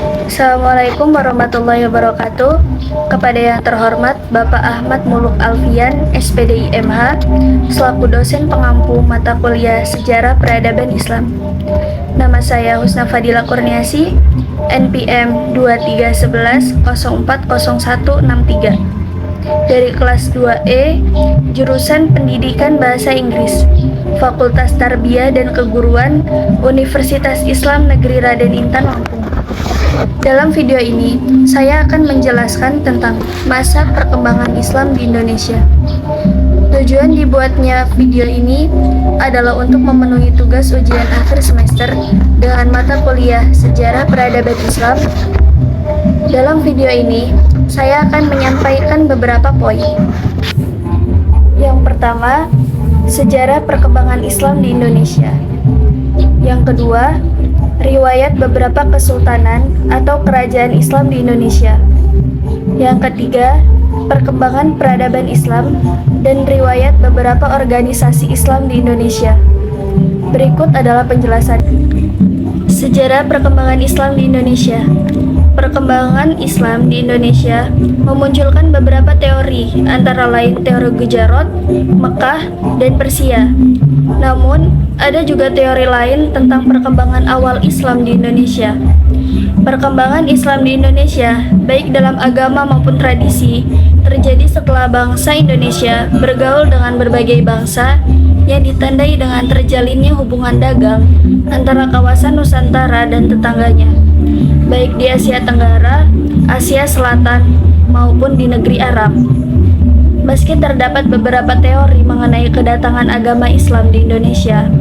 Assalamualaikum warahmatullahi wabarakatuh. Kepada yang terhormat Bapak Ahmad Muluk Alfian, SPDI MH, selaku dosen pengampu mata kuliah Sejarah Peradaban Islam. Nama saya Husna Fadila Kurniasi, NPM 2311040163. Dari kelas 2E, jurusan Pendidikan Bahasa Inggris, Fakultas Tarbiyah dan Keguruan, Universitas Islam Negeri Raden Intan, Lampung. Dalam video ini, saya akan menjelaskan tentang masa perkembangan Islam di Indonesia. Tujuan dibuatnya video ini adalah untuk memenuhi tugas ujian akhir semester dengan mata kuliah Sejarah Peradaban Islam. Dalam video ini, saya akan menyampaikan beberapa poin. Yang pertama, sejarah perkembangan Islam di Indonesia. Yang kedua, riwayat beberapa kesultanan atau kerajaan Islam di Indonesia. Yang ketiga, perkembangan peradaban Islam dan riwayat beberapa organisasi Islam di Indonesia. Berikut adalah penjelasan. Sejarah perkembangan Islam di Indonesia. Perkembangan Islam di Indonesia memunculkan beberapa teori, antara lain teori Gujarat, Mekah, dan Persia. Namun, ada juga teori lain tentang perkembangan awal Islam di Indonesia. Perkembangan Islam di Indonesia, baik dalam agama maupun tradisi, terjadi setelah bangsa Indonesia bergaul dengan berbagai bangsa yang ditandai dengan terjalinnya hubungan dagang antara kawasan Nusantara dan tetangganya, baik di Asia Tenggara, Asia Selatan, maupun di negeri Arab. Meski terdapat beberapa teori mengenai kedatangan agama Islam di Indonesia,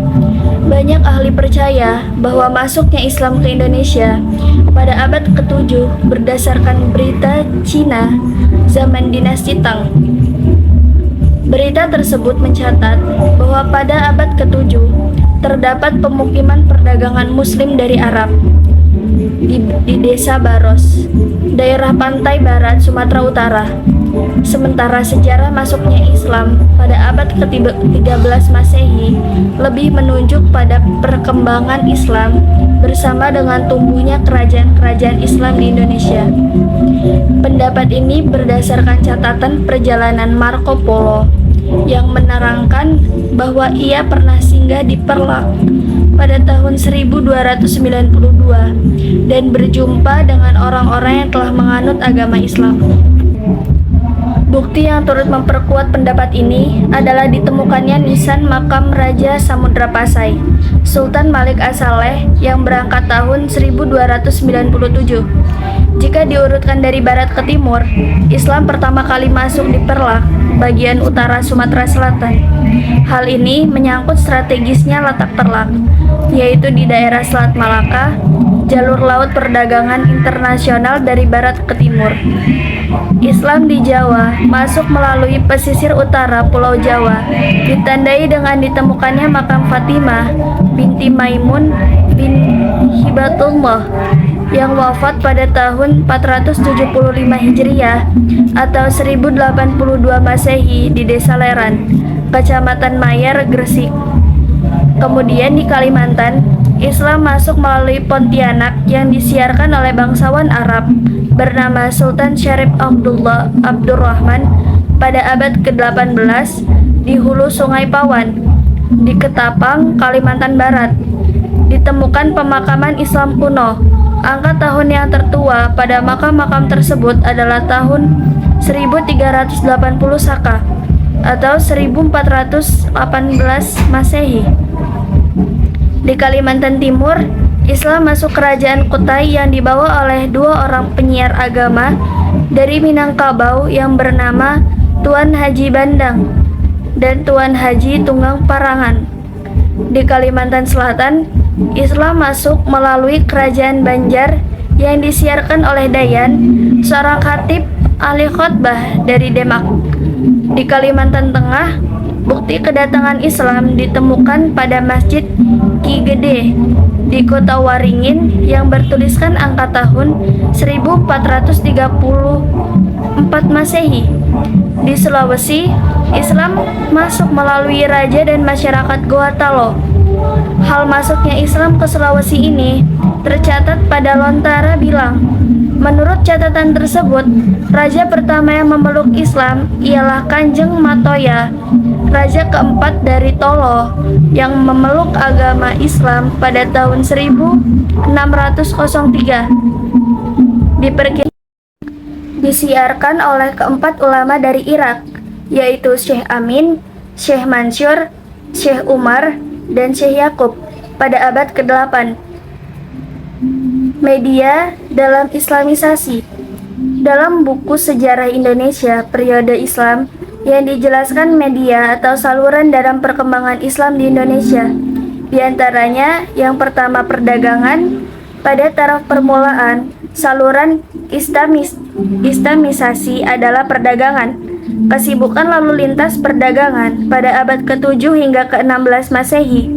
banyak ahli percaya bahwa masuknya Islam ke Indonesia pada abad ke-7 berdasarkan berita Cina zaman dinasti Tang. Berita tersebut mencatat bahwa pada abad ke-7 terdapat pemukiman perdagangan Muslim dari Arab di desa Baros, daerah pantai barat Sumatera Utara. Sementara sejarah masuknya Islam pada abad ke-13 Masehi lebih menunjuk pada perkembangan Islam bersama dengan tumbuhnya kerajaan-kerajaan Islam di Indonesia. Pendapat ini berdasarkan catatan perjalanan Marco Polo yang menerangkan bahwa ia pernah singgah di Perlak pada tahun 1292 dan berjumpa dengan orang-orang yang telah menganut agama Islam. Bukti yang turut memperkuat pendapat ini adalah ditemukannya nisan makam Raja Samudra Pasai, Sultan Malik As-Saleh yang berangkat tahun 1297. Jika diurutkan dari barat ke timur, Islam pertama kali masuk di Perlak, bagian utara Sumatera Selatan. Hal ini menyangkut strategisnya letak Perlak, yaitu di daerah Selat Malaka, jalur laut perdagangan internasional dari barat ke timur. Islam di Jawa masuk melalui pesisir utara Pulau Jawa, ditandai dengan ditemukannya makam Fatimah binti Maimun bin Hibatullah yang wafat pada tahun 475 Hijriah atau 1082 Masehi di Desa Leran, Kecamatan Mayar, Gresik. Kemudian di Kalimantan, Islam masuk melalui Pontianak yang disiarkan oleh bangsawan Arab bernama Sultan Syarif Abdurrahman pada abad ke-18 di hulu Sungai Pawan, di Ketapang, Kalimantan Barat. Ditemukan pemakaman Islam kuno. Angka tahun yang tertua pada makam-makam tersebut adalah tahun 1380 Saka atau 1418 Masehi. Di Kalimantan Timur, Islam masuk kerajaan Kutai yang dibawa oleh dua orang penyiar agama dari Minangkabau yang bernama Tuan Haji Bandang dan Tuan Haji Tunggang Parangan. Di Kalimantan Selatan, Islam masuk melalui kerajaan Banjar yang disiarkan oleh Dayan, seorang khatib ahli khotbah dari Demak. Di Kalimantan Tengah, bukti kedatangan Islam ditemukan pada Masjid Ki Gede di Kota Waringin yang bertuliskan angka tahun 1434 Masehi. Di Sulawesi, Islam masuk melalui raja dan masyarakat Goa Talo. Hal masuknya Islam ke Sulawesi ini tercatat pada Lontara bilang, menurut catatan tersebut, raja pertama yang memeluk Islam ialah Kanjeng Matoya, raja keempat dari Tolo yang memeluk agama Islam pada tahun 1603. Disiarkan oleh keempat ulama dari Irak, yaitu Syekh Amin, Syekh Mansur, Syekh Umar, dan Syekh Yakub pada abad ke-8. Media dalam Islamisasi. Dalam buku Sejarah Indonesia Periode Islam yang dijelaskan media atau saluran dalam perkembangan Islam di Indonesia. Di antaranya yang pertama perdagangan. Pada taraf permulaan, saluran Islamisasi adalah perdagangan. Kesibukan lalu lintas perdagangan pada abad ke-7 hingga ke-16 Masehi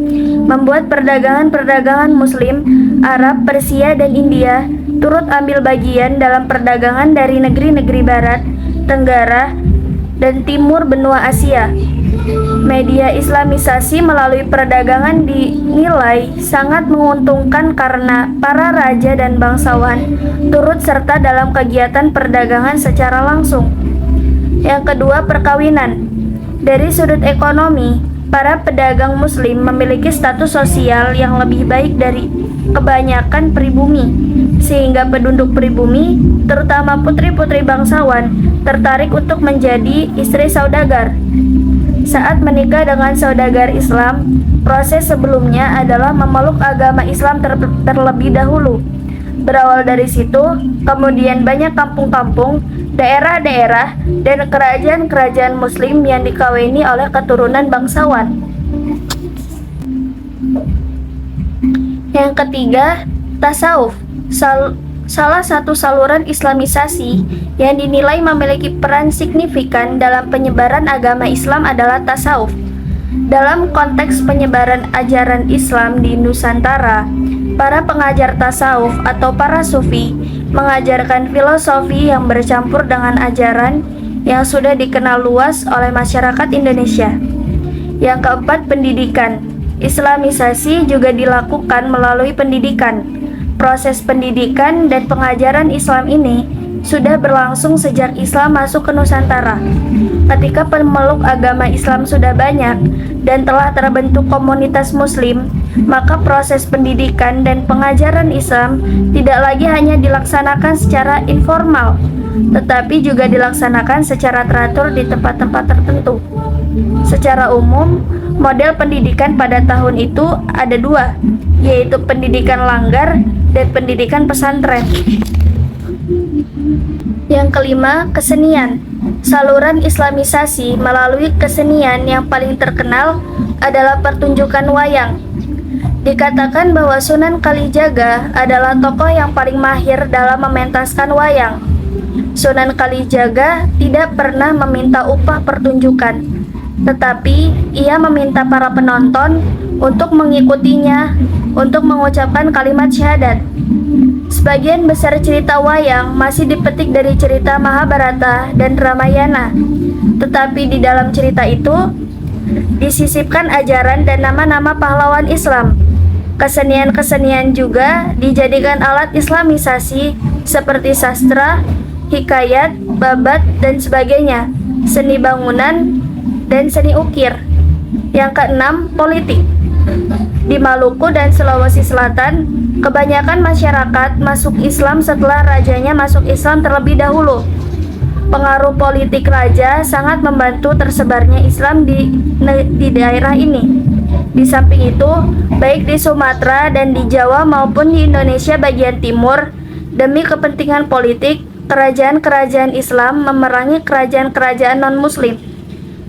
membuat perdagangan Muslim, Arab, Persia, dan India turut ambil bagian dalam perdagangan dari negeri-negeri Barat, Tenggara, dan Timur benua Asia. Media Islamisasi melalui perdagangan dinilai sangat menguntungkan karena para raja dan bangsawan turut serta dalam kegiatan perdagangan secara langsung. Yang kedua, perkawinan. Dari sudut ekonomi, para pedagang Muslim memiliki status sosial yang lebih baik dari kebanyakan pribumi, sehingga penduduk pribumi, terutama putri-putri bangsawan, tertarik untuk menjadi istri saudagar. Saat menikah dengan saudagar Islam, proses sebelumnya adalah memeluk agama Islam terlebih dahulu. Berawal dari situ, kemudian banyak kampung-kampung, daerah-daerah, dan kerajaan-kerajaan Muslim yang dikawini oleh keturunan bangsawan. Yang ketiga, tasawuf. Salah satu saluran Islamisasi yang dinilai memiliki peran signifikan dalam penyebaran agama Islam adalah tasawuf. Dalam konteks penyebaran ajaran Islam di Nusantara, para pengajar tasawuf atau para sufi mengajarkan filosofi yang bercampur dengan ajaran yang sudah dikenal luas oleh masyarakat Indonesia. Yang keempat, pendidikan. Islamisasi juga dilakukan melalui pendidikan. Proses pendidikan dan pengajaran Islam ini sudah berlangsung sejak Islam masuk ke Nusantara. Ketika pemeluk agama Islam sudah banyak dan telah terbentuk komunitas Muslim, maka proses pendidikan dan pengajaran Islam tidak lagi hanya dilaksanakan secara informal, tetapi juga dilaksanakan secara teratur di tempat-tempat tertentu. Secara umum, model pendidikan pada tahun itu ada dua, yaitu pendidikan langgar dan pendidikan pesantren. Yang kelima, kesenian. Saluran Islamisasi melalui kesenian yang paling terkenal adalah pertunjukan wayang. Dikatakan bahwa Sunan Kalijaga adalah tokoh yang paling mahir dalam mementaskan wayang. Sunan Kalijaga tidak pernah meminta upah pertunjukan, tetapi ia meminta para penonton untuk mengikutinya untuk mengucapkan kalimat syahadat. Sebagian besar cerita wayang masih dipetik dari cerita Mahabharata dan Ramayana, tetapi di dalam cerita itu disisipkan ajaran dan nama-nama pahlawan Islam. Kesenian-kesenian juga dijadikan alat Islamisasi seperti sastra, hikayat, babat, dan sebagainya, seni bangunan, dan seni ukir. Yang keenam, politik. Di Maluku dan Sulawesi Selatan, kebanyakan masyarakat masuk Islam setelah rajanya masuk Islam terlebih dahulu. Pengaruh politik raja sangat membantu tersebarnya Islam di daerah ini. Di samping itu, baik di Sumatera dan di Jawa maupun di Indonesia bagian timur, demi kepentingan politik, kerajaan-kerajaan Islam memerangi kerajaan-kerajaan non-Muslim.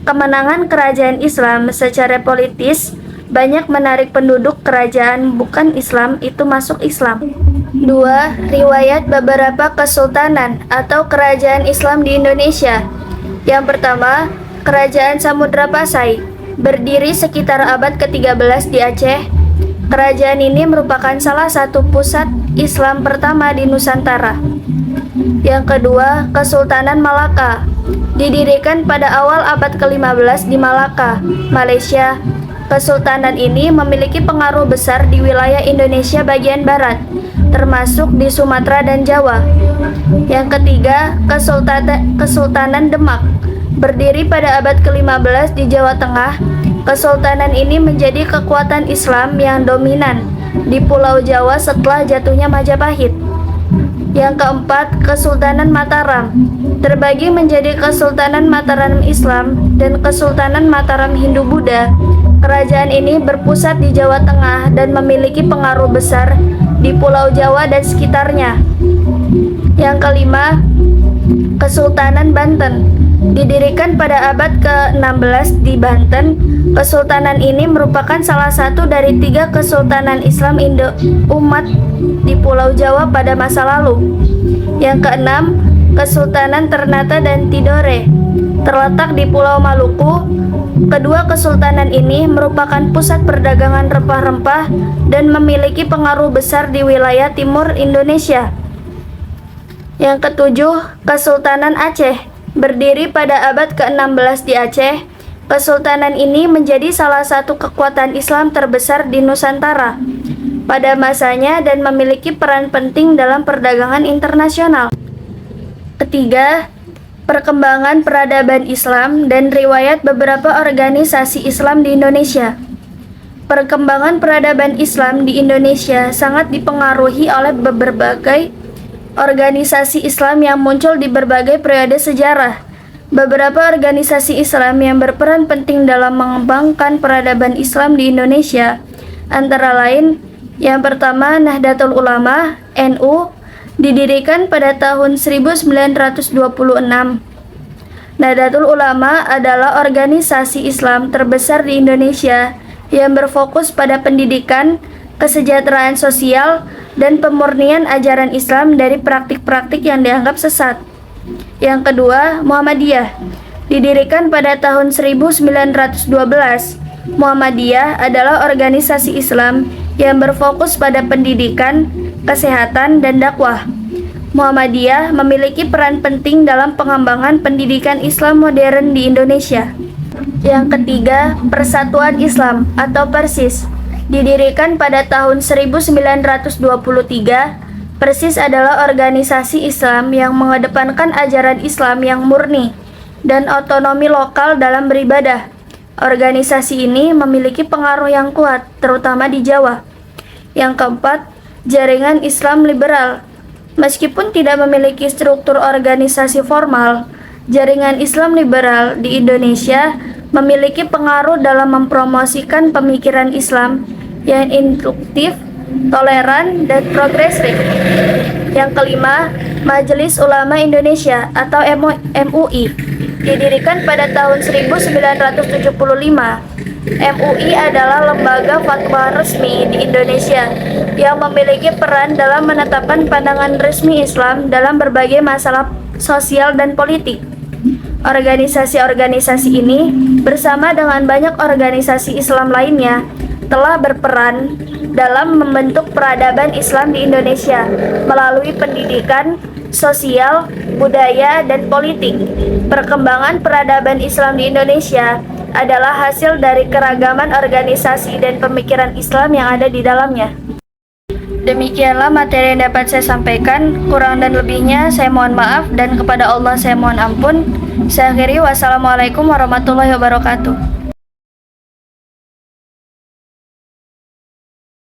Kemenangan kerajaan Islam secara politis banyak menarik penduduk kerajaan bukan Islam itu masuk Islam. 2. Riwayat beberapa kesultanan atau kerajaan Islam di Indonesia. Yang pertama, Kerajaan Samudra Pasai, berdiri sekitar abad ke-13 di Aceh. Kerajaan ini merupakan salah satu pusat Islam pertama di Nusantara. Yang kedua, Kesultanan Malaka, didirikan pada awal abad ke-15 di Malaka, Malaysia. Kesultanan ini memiliki pengaruh besar di wilayah Indonesia bagian barat, termasuk di Sumatera dan Jawa. Yang ketiga, Kesultanan Demak. Berdiri pada abad ke-15 di Jawa Tengah, kesultanan ini menjadi kekuatan Islam yang dominan di Pulau Jawa setelah jatuhnya Majapahit. Yang keempat, Kesultanan Mataram. Terbagi menjadi Kesultanan Mataram Islam dan Kesultanan Mataram Hindu-Buddha. Kerajaan ini berpusat di Jawa Tengah dan memiliki pengaruh besar di Pulau Jawa dan sekitarnya. Yang kelima, Kesultanan Banten. Didirikan pada abad ke-16 di Banten, kesultanan ini merupakan salah satu dari 3 kesultanan Islam umat di Pulau Jawa pada masa lalu. Yang keenam, Kesultanan Ternate dan Tidore. Terletak di Pulau Maluku, kedua kesultanan ini merupakan pusat perdagangan rempah-rempah dan memiliki pengaruh besar di wilayah timur Indonesia. Yang ketujuh, Kesultanan Aceh. Berdiri pada abad ke-16 di Aceh, kesultanan ini menjadi salah satu kekuatan Islam terbesar di Nusantara pada masanya dan memiliki peran penting dalam perdagangan internasional. Ketiga, perkembangan peradaban Islam dan riwayat beberapa organisasi Islam di Indonesia. Perkembangan peradaban Islam di Indonesia sangat dipengaruhi oleh berbagai organisasi Islam yang muncul di berbagai periode sejarah. Beberapa organisasi Islam yang berperan penting dalam mengembangkan peradaban Islam di Indonesia antara lain, yang pertama Nahdlatul Ulama (NU), didirikan pada tahun 1926. Nahdlatul Ulama adalah organisasi Islam terbesar di Indonesia yang berfokus pada pendidikan, kesejahteraan sosial, dan pemurnian ajaran Islam dari praktik-praktik yang dianggap sesat. Yang kedua, Muhammadiyah. Didirikan pada tahun 1912, Muhammadiyah adalah organisasi Islam yang berfokus pada pendidikan, kesehatan, dan dakwah. Muhammadiyah memiliki peran penting dalam pengembangan pendidikan Islam modern di Indonesia. Yang ketiga, Persatuan Islam atau Persis. Didirikan pada tahun 1923, Persis adalah organisasi Islam yang mengedepankan ajaran Islam yang murni dan otonomi lokal dalam beribadah. Organisasi ini memiliki pengaruh yang kuat, terutama di Jawa. Yang keempat, Jaringan Islam Liberal. Meskipun tidak memiliki struktur organisasi formal, Jaringan Islam Liberal di Indonesia memiliki pengaruh dalam mempromosikan pemikiran Islam yang induktif, toleran, dan progresif. Yang kelima, Majelis Ulama Indonesia atau MUI. Didirikan pada tahun 1975. MUI adalah lembaga fatwa resmi di Indonesia yang memiliki peran dalam menetapkan pandangan resmi Islam dalam berbagai masalah sosial dan politik. Organisasi-organisasi ini bersama dengan banyak organisasi Islam lainnya telah berperan dalam membentuk peradaban Islam di Indonesia melalui pendidikan, sosial, budaya, dan politik. Perkembangan peradaban Islam di Indonesia adalah hasil dari keragaman organisasi dan pemikiran Islam yang ada di dalamnya. Demikianlah materi yang dapat saya sampaikan. Kurang dan lebihnya saya mohon maaf dan kepada Allah saya mohon ampun. Saya akhiri, wassalamualaikum warahmatullahi wabarakatuh.